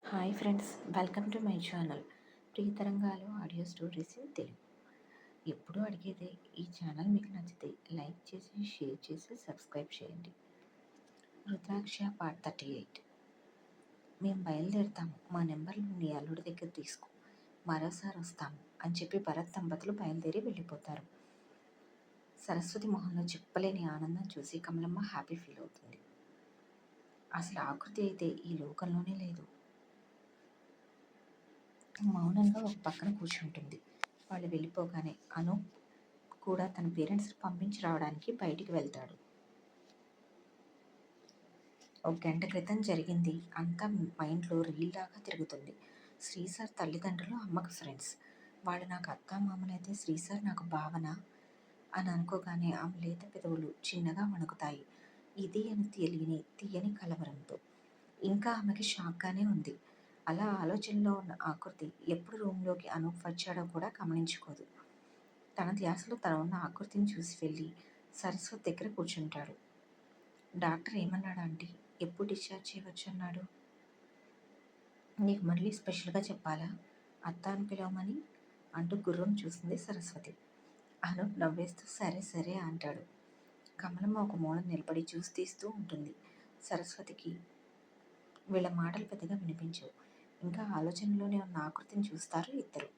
Hi friends, welcome to my channel Priyatarangalu audio stories in Telugu. ఎప్పుడూ అడిగేదే, ఈ ఛానల్ మీకు నచ్చితే లైక్ చేసి, షేర్ చేసి, సబ్స్క్రైబ్ చేయండి. రుద్రాక్ష పార్ట్ 38. మేము బయలుదేరుతాము, మా నెంబర్లు నీ అల్లుడి దగ్గర తీసుకో, మరోసారి వస్తాము అని చెప్పి భరత్ దంపతులు బయలుదేరి వెళ్ళిపోతారు. సరస్వతి మొహంలో చెప్పలేని ఆనందం చూసి కమలమ్మ హ్యాపీ ఫీల్ అవుతుంది. అసలు ఆకృతి అయితే ఈ లోకంలోనే లేదు. మౌనంగా ఒక పక్కన కూర్చుంటుంది. వాళ్ళు వెళ్ళిపోగానే అనూప్ కూడా తన పేరెంట్స్ పంపించి రావడానికి బయటికి వెళ్తాడు. ఒక గంట క్రితం జరిగింది అంతా మైండ్లో రీల్లాగా తిరుగుతుంది. శ్రీసార్ తల్లిదండ్రులు అమ్మకు ఫ్రెండ్స్. వాళ్ళు నాకు అత్తామామలైతే శ్రీసార్ నాకు భావన అని అనుకోగానే ఆమె లేత పెదవులు చిన్నగా వణుకుతాయి. ఇది అని తెలియని తీయని కలవరంతో. ఇంకా ఆమెకి షాక్గానే ఉంది. అలా ఆలోచనలో ఉన్న ఆకృతి ఎప్పుడు రూమ్లోకి అనూప్ వచ్చాడో కూడా గమనించుకోదు. తన ధ్యాసలో తన ఉన్న ఆకృతిని చూసి వెళ్ళి సరస్వతి దగ్గర కూర్చుంటాడు. డాక్టర్ ఏమన్నాడు ఆంటీ? ఎప్పుడు డిశ్చార్జ్ చేయవచ్చు అన్నాడు? నీకు మళ్ళీ స్పెషల్గా చెప్పాలా? అత్త అని పిలవమని అంటూ గుర్రం చూసింది సరస్వతి. అనూప్ నవ్వేస్తూ సరే సరే అంటాడు. కమలమ్మ ఒక మూల నిలబడి జ్యూస్ తీస్తూ ఉంటుంది. సరస్వతికి వీళ్ళ మాటలు పెద్దగా వినిపించవు. ఇంకా ఆలోచనలోనే ఉన్న ఆకృతిని చూస్తారు ఇద్దరు.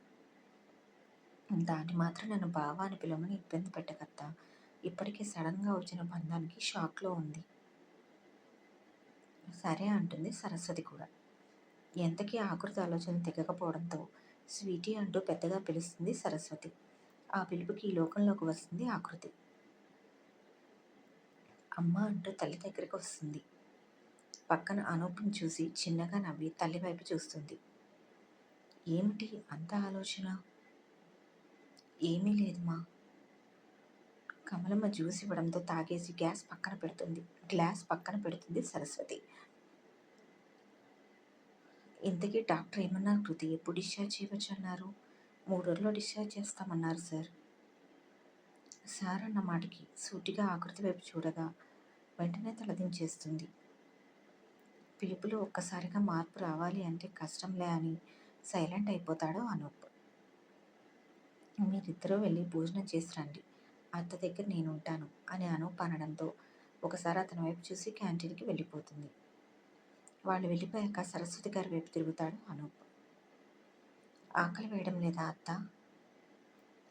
దాన్ని మాత్రం నన్ను బావ అని పిలవమని ఇబ్బంది పెట్టకత్తా. ఇప్పటికే సడన్గా వచ్చిన బంధానికి షాక్లో ఉంది. సరే అంటుంది సరస్వతి కూడా. ఎంతకీ ఆకృతి ఆలోచన తెగకపోవడంతో స్వీటీ అంటూ పెద్దగా పిలుస్తుంది సరస్వతి. ఆ పిలుపుకి ఈ లోకంలోకి వస్తుంది ఆకృతి. అమ్మ అంటూ తల్లి దగ్గరికి వస్తుంది. పక్కన అనూప్ని చూసి చిన్నగా నవ్వి తల్లి వైపు చూస్తుంది. ఏమిటి అంత ఆలోచన? ఏమీ లేదుమా. కమలమ్మ జ్యూస్ ఇవ్వడంతో తాగేసి గ్లాస్ పక్కన పెడుతుంది సరస్వతి. ఇంతకీ డాక్టర్ ఏమన్నారు కృతి? ఎప్పుడు డిశ్చార్జ్ చేయవచ్చు అన్నారు? 3 రోజుల్లో డిశ్చార్జ్ చేస్తామన్నారు సార్. సార్ అన్న మాటకి సూటిగా ఆకృతి వైపు చూడగా వెంటనే తలదించేస్తుంది. పిలుపులో ఒక్కసారిగా మార్పు రావాలి అంటే కష్టంలే అని సైలెంట్ అయిపోతాడు అనూప్. మీరిద్దరూ వెళ్ళి భోజనం చేసి రండి, అత్త దగ్గర నేను ఉంటాను అని అనూప్ అనడంతో ఒకసారి అతని వైపు చూసి క్యాంటీన్కి వెళ్ళిపోతుంది. వాళ్ళు వెళ్ళిపోయాక సరస్వతి గారి వైపు తిరుగుతాడు అనూప్. ఆకలి వేయడం లేదా అత్త?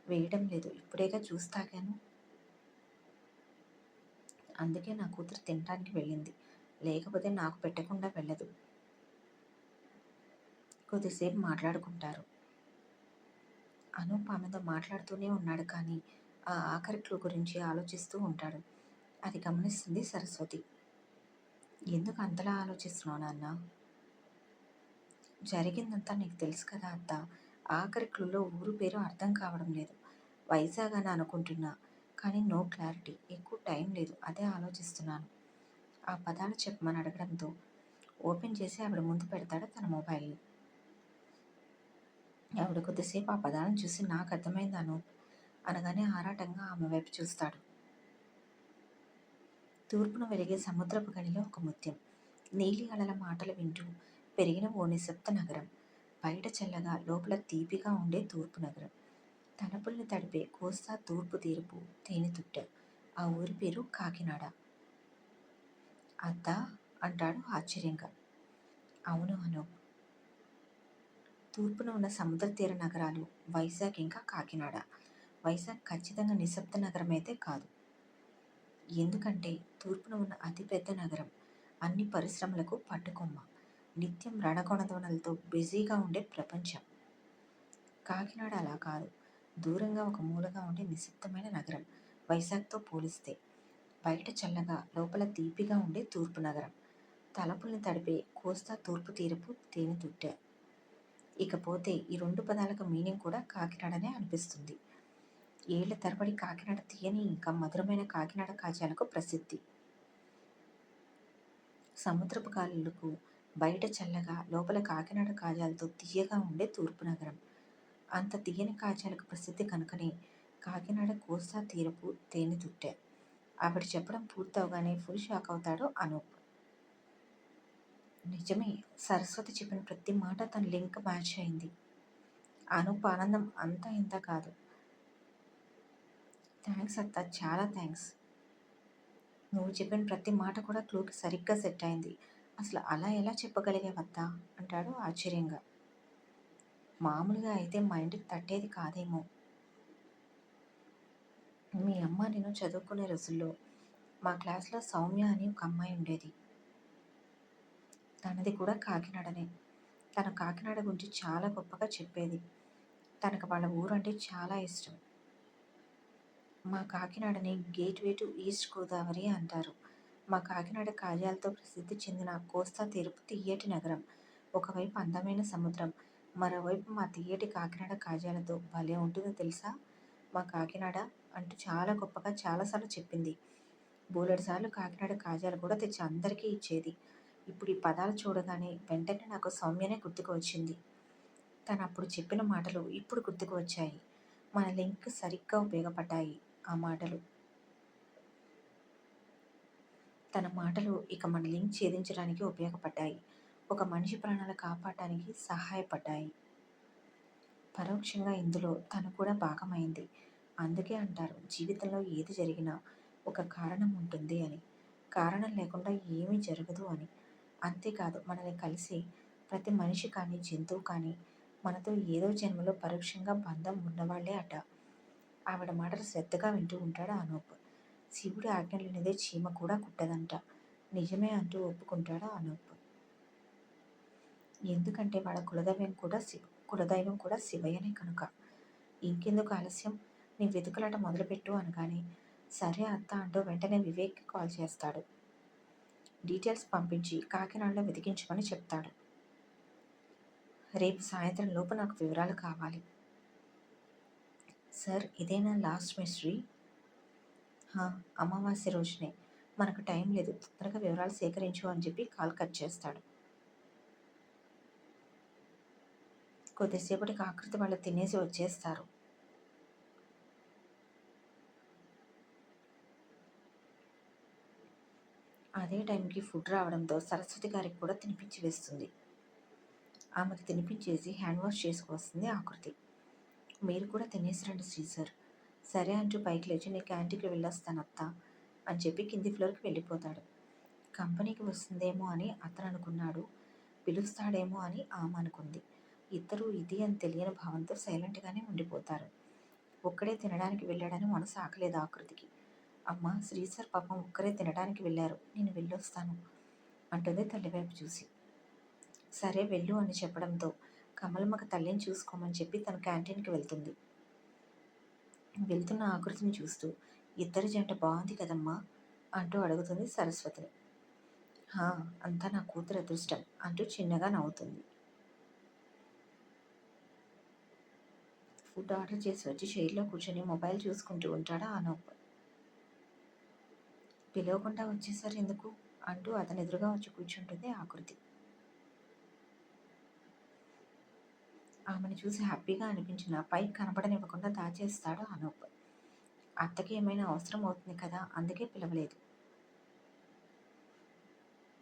వేయడం లేదు, ఇప్పుడేగా జ్యూస్ తాగాను. అందుకే నా కూతురు తినడానికి వెళ్ళింది, లేకపోతే నాకు పెట్టకుండా వెళ్ళదు. కొద్దిసేపు మాట్లాడుకుంటారు. అనూప్ ఆమెతో మాట్లాడుతూనే ఉన్నాడు, కానీ ఆ ఆఖరి క్లూ గురించి ఆలోచిస్తూ ఉంటాడు. అది గమనిస్తుంది సరస్వతి. ఎందుకు అంతలా ఆలోచిస్తున్నావు నాన్న? జరిగిందంతా నీకు తెలుసు కదా అత్త. ఆఖరి క్లూలో ఊరు పేరు అర్థం కావడం లేదు. వైజాగ్ అని అనుకుంటున్నా, కానీ నో క్లారిటీ. ఎక్కువ టైం లేదు, అదే ఆలోచిస్తున్నాను. ఆ పదాలు చెప్పమని అడగడంతో ఓపెన్ చేసి ఆవిడ ముందు పెడతాడు తన మొబైల్ని. ఆవిడ కొద్దిసేపు ఆ పదాలను చూసి నాకు అర్థమైంది అనూప్ అనగానే ఆరాటంగా ఆమె వైపు చూస్తాడు. తూర్పున వెలిగే సముద్రపు గనిలో ఒక ముత్యం. నీలి అలల మాటలు వింటూ పెరిగిన ఓ నిశ్శబ్ద నగరం. బయట చల్లగా, లోపల తీపిగా ఉండే తూర్పు నగరం. తలపుల్ని తడిపే కోస్తా తూర్పు తీర్పు తేనెతుట్ట. ఆ ఊరి పేరు కాకినాడ. అత్తా అంటాడు ఆశ్చర్యంగా. అవును అనూప్. తూర్పున ఉన్న సముద్ర తీర నగరాలు వైజాగ్ ఇంకా కాకినాడ. వైజాగ్ ఖచ్చితంగా నిశ్శబ్ద నగరం అయితే కాదు. ఎందుకంటే తూర్పున ఉన్న అతిపెద్ద నగరం, అన్ని పరిశ్రమలకు పట్టుకొమ్మ, నిత్యం రణకొణదొనలతో బిజీగా ఉండే ప్రపంచం. కాకినాడ అలా కాదు, దూరంగా ఒక మూలగా ఉండే నిశ్శబ్దమైన నగరం. వైజాగ్తో పోలిస్తే బయట చల్లగా, లోపల తీపిగా ఉండే తూర్పు నగరం. తలపుల్ని తడిపే కోస్తా తూర్పు తీరపు తేనెతుట్ట. ఇకపోతే ఈ 2 పదాలకు మీనింగ్ కూడా కాకినాడనే అనిపిస్తుంది. ఏళ్ల తరబడి కాకినాడ తీయని ఇంకా మధురమైన కాకినాడ కాజాలకు ప్రసిద్ధి. సముద్రపు గాలులకు బయట చల్లగా, లోపల కాకినాడ కాజాలతో తీయగా ఉండే తూర్పు నగరం. అంత తీయని కాజాలకు ప్రసిద్ధి కనుకనే కాకినాడ కోస్తా తీరపు తేనెతుట్ట. ఆవిడ చెప్పడం పూర్తవగానే ఫుల్ షాక్ అవుతాడు అనూప్. నిజమే. సరస్వతి చెప్పిన ప్రతి మాట తన లింక్ మ్యాచ్ అయింది. అనూప్ ఆనందం అంతా ఇంత కాదు. థ్యాంక్స్ అత్త, చాలా థ్యాంక్స్. నువ్వు చెప్పిన ప్రతి మాట కూడా క్లూకి సరిగ్గా సెట్ అయింది. అసలు అలా ఎలా చెప్పగలిగావత్తా అంటాడు ఆశ్చర్యంగా. మామూలుగా అయితే మా ఇంటికి తట్టేది కాదేమో. మీ అమ్మ నేను చదువుకునే రోజుల్లో మా క్లాస్లో సౌమ్య అని ఒక అమ్మాయి ఉండేది. తనది కూడా కాకినాడనే. తను కాకినాడ గురించి చాలా గొప్పగా చెప్పేది. తనకు వాళ్ళ ఊరంటే చాలా ఇష్టం. మా కాకినాడని గేట్వే టు ఈస్ట్ గోదావరి అంటారు. మా కాకినాడ కాజాలతో ప్రసిద్ధి చెందిన కోస్తా తీరపు తియ్యటి నగరం. ఒకవైపు అందమైన సముద్రం, మరోవైపు మా తియ్యటి కాకినాడ కాజాలతో భలే ఉంటుందో తెలుసా మా కాకినాడ అంటూ చాలా గొప్పగా చాలాసార్లు చెప్పింది. బోలెడుసార్లు కాకినాడ కాజాలు కూడా తెచ్చి అందరికీ ఇచ్చేది. ఇప్పుడు ఈ పదాలు చూడగానే వెంటనే నాకు సౌమ్యనే గుర్తుకు వచ్చింది. తను అప్పుడు చెప్పిన మాటలు ఇప్పుడు గుర్తుకు వచ్చాయి. మన లింక్ సరిగ్గా ఉపయోగపడ్డాయి ఆ మాటలు. తన మాటలు ఇక మన లింక్ ఛేదించడానికి ఉపయోగపడ్డాయి. ఒక మనిషి ప్రాణాలు కాపాడటానికి సహాయపడ్డాయి. పరోక్షంగా ఇందులో తను కూడా భాగమైంది. అందుకే అంటారు జీవితంలో ఏది జరిగినా ఒక కారణం ఉంటుంది అని. కారణం లేకుండా ఏమీ జరగదు అని. అంతేకాదు మనల్ని కలిసి ప్రతి మనిషి కానీ జంతువు కానీ మనతో ఏదో జన్మలో పరోక్షంగా బంధం ఉన్నవాళ్లే అట. ఆవిడ మాటలు శ్రద్ధగా వింటూ ఉంటాడు అనూప్. శివుడి ఆజ్ఞ లేనిదే చీమ కూడా కుట్టదంట. నిజమే అంటూ ఒప్పుకుంటాడు అనూప్. ఎందుకంటే వాళ్ళ కులదైవం కూడా శివయ్యనే కనుక. ఇంకెందుకు ఆలస్యం, నీ వెతుకులాట మొదలుపెట్టు అనగానే సరే అత్త అంటూ వెంటనే వివేక్కి కాల్ చేస్తాడు. డీటెయిల్స్ పంపించి కాకినాడలో వెతికించమని చెప్తాడు. రేపు సాయంత్రం లోపు నాకు వివరాలు కావాలి. సార్ ఇదేనా లాస్ట్ మిస్టరీ? అమావాస్య రోజునే. మనకు టైం లేదు, తొందరగా వివరాలు సేకరించు అని చెప్పి కాల్ కట్ చేస్తాడు. కొద్దిసేపటికి ఆకృతి వాళ్ళు తినేసి వచ్చేస్తారు. అదే టైంకి ఫుడ్ రావడంతో సరస్వతి గారికి కూడా తినిపించి వేస్తుంది. ఆమెకు తినిపించేసి హ్యాండ్ వాష్ చేసుకొస్తుంది ఆకృతి. మీరు కూడా తినేసి రండి శ్రీసర్. సరే అంటూ పైకి లేచి నీ క్యాంటీన్కి వెళ్ళొస్తాను అత్త అని చెప్పి కింది ఫ్లోర్కి వెళ్ళిపోతాడు. కంపెనీకి వస్తుందేమో అని అతను అనుకున్నాడు. పిలుస్తాడేమో అని ఆమె అనుకుంది. ఇద్దరూ ఇది అని తెలియని భావంతో సైలెంట్గానే ఉండిపోతారు. ఒక్కడే తినడానికి వెళ్ళాడని మనసు ఆకలేదు ఆకృతికి. అమ్మ శ్రీసర్ పాపం ఒక్కరే తినడానికి వెళ్ళారు, నేను వెళ్ళొస్తాను అంటుంది తల్లివైపు చూసి. సరే వెళ్ళు అని చెప్పడంతో కమలమ్మక తల్లిని చూసుకోమని చెప్పి తన క్యాంటీన్కి వెళ్తుంది. వెళ్తున్న ఆకృతిని చూస్తూ ఇద్దరి జంట బాగుంది కదమ్మా అంటూ అడుగుతుంది సరస్వతిని. అంతా నా కూతురు అదృష్టం అంటూ చిన్నగా నవ్వుతుంది. ఫుడ్ ఆర్డర్ చేసి వచ్చి చైర్లో కూర్చొని మొబైల్ చూసుకుంటూ ఉంటాడా అనూప్. పిలవకుండా వచ్చేసారు ఎందుకు అంటూ అతని ఎదురుగా వచ్చి కూర్చుంటుంది ఆకృతి. ఆమెను చూసి హ్యాపీగా అనిపించిన పైకి కనపడనివ్వకుండా దాచేస్తాడు అనూప్. అత్తకి ఏమైనా అవసరం అవుతుంది కదా, అందుకే పిలవలేదు.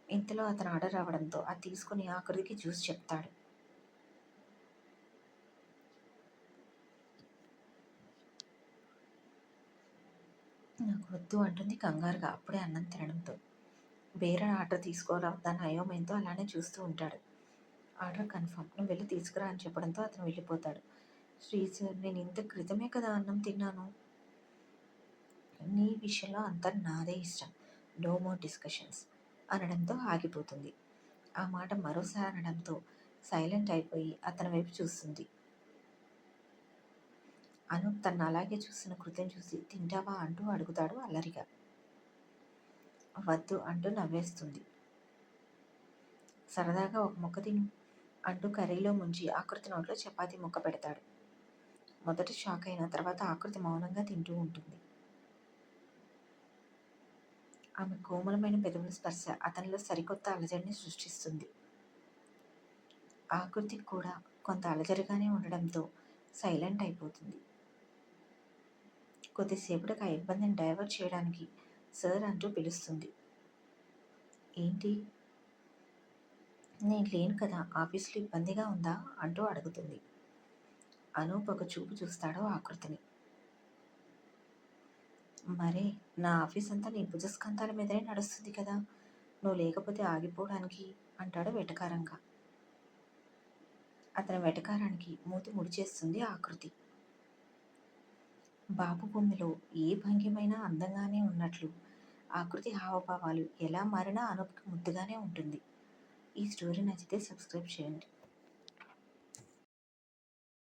ఇంతలో అతను ఆర్డర్ రావడంతో అది తీసుకుని ఆకృతికి జ్యూస్ చెప్తాడు. నాకు వద్దు అంటుంది కంగారుగా అప్పుడే అన్నం తినడంతో. వేరే ఆర్డర్ తీసుకోవాలా దాని అయోమయంతో అలానే చూస్తూ ఉంటాడు. ఆర్డర్ కన్ఫర్మ్, నువ్వు వెళ్ళి తీసుకురా అని చెప్పడంతో అతను వెళ్ళిపోతాడు. శ్రీసర్ నేను ఇంత క్రితమే కదా అన్నం తిన్నాను. నీ విషయంలో అంతా నాదే ఇష్టం, నో మోర్ డిస్కషన్స్ అనడంతో ఆగిపోతుంది. ఆ మాట మరోసారి అనడంతో సైలెంట్ అయిపోయి అతని వైపు చూస్తుంది. అనూప్ తను అలాగే చూసిన కృత్యం చూసి తింటావా అంటూ అడుగుతాడు అల్లరిగా. వద్దు అంటూ నవ్వేస్తుంది. సరదాగా ఒక ముక్క తిను అంటూ కర్రీలో ముంచి ఆకృతి నోట్లో చపాతీ ముక్క పెడతాడు. మొదట షాక్ అయిన తర్వాత ఆకృతి మౌనంగా తింటూ ఉంటుంది. ఆమె కోమలమైన పెదవుల స్పర్శ అతనిలో సరికొత్త అలజడిని సృష్టిస్తుంది. ఆకృతికి కూడా కొంత అలజడిగానే ఉండడంతో సైలెంట్ అయిపోతుంది. కొద్దిసేపటికి ఆ ఇబ్బందిని డైవర్ట్ చేయడానికి సార్ అంటూ పిలుస్తుంది. ఏంటి నేను లేను కదా, ఆఫీస్లో ఇబ్బందిగా ఉందా అంటూ అడుగుతుంది. అనూప్ ఒక చూపు చూస్తాడు ఆకృతిని. మరే, నా ఆఫీస్ అంతా నీ భుజస్కంధాల మీదనే నడుస్తుంది కదా, నువ్వు లేకపోతే ఆగిపోవడానికి అంటాడు వెటకారంగా. అతని వెటకారానికి మూతి ముడిచేస్తుంది ఆకృతి. బాబు భూమిలో ఏ భంగిమైనా అందంగానే ఉన్నట్లు ఆకృతి హావభావాలు ఎలా మారినా అనూప్కి ముద్దుగానే ఉంటుంది. ఈ స్టోరీ నచ్చితే సబ్స్క్రైబ్ చేయండి.